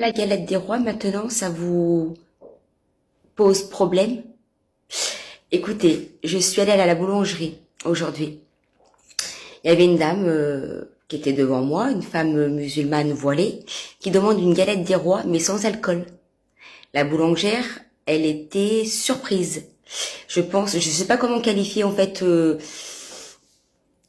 La galette des rois, maintenant, ça vous pose problème? Écoutez, je suis allée à la boulangerie aujourd'hui. Il y avait une dame qui était devant moi, une femme musulmane voilée, qui demande une galette des rois, mais sans alcool. La boulangère, elle était surprise. Je pense, je sais pas comment qualifier en fait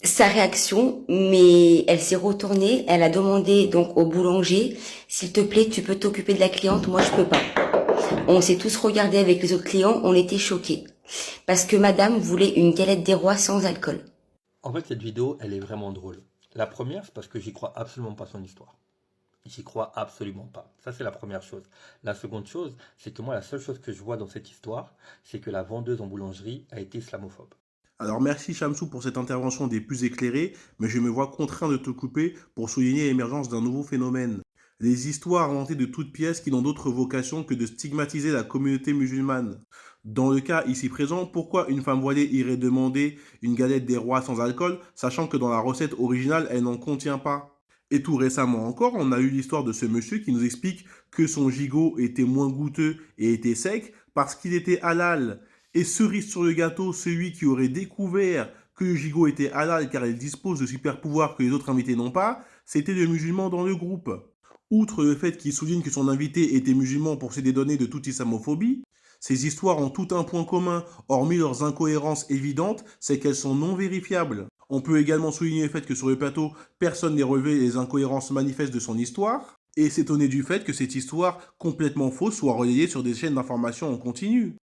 sa réaction, mais elle s'est retournée, elle a demandé donc au boulanger, s'il te plaît, tu peux t'occuper de la cliente, moi je peux pas. On s'est tous regardés avec les autres clients, on était choqués. Parce que madame voulait une galette des rois sans alcool. En fait, cette vidéo, elle est vraiment drôle. La première, c'est parce que j'y crois absolument pas son histoire. J'y crois absolument pas. Ça, c'est la première chose. La seconde chose, c'est que moi, la seule chose que je vois dans cette histoire, c'est que la vendeuse en boulangerie a été islamophobe. Alors merci Chamsou pour cette intervention des plus éclairées, mais je me vois contraint de te couper pour souligner l'émergence d'un nouveau phénomène. Les histoires inventées de toutes pièces qui n'ont d'autre vocation que de stigmatiser la communauté musulmane. Dans le cas ici présent, pourquoi une femme voilée irait demander une galette des rois sans alcool, sachant que dans la recette originale, elle n'en contient pas? Et tout récemment encore, on a eu l'histoire de ce monsieur qui nous explique que son gigot était moins goûteux et était sec parce qu'il était halal. Et cerise sur le gâteau, celui qui aurait découvert que le gigot était halal car il dispose de super pouvoirs que les autres invités n'ont pas, c'était le musulman dans le groupe. Outre le fait qu'il souligne que son invité était musulman pour se dédonner de toute islamophobie, ces histoires ont tout un point commun, hormis leurs incohérences évidentes, c'est qu'elles sont non vérifiables. On peut également souligner le fait que sur le plateau, personne n'ait relevé les incohérences manifestes de son histoire, et s'étonner du fait que cette histoire complètement fausse soit relayée sur des chaînes d'information en continu.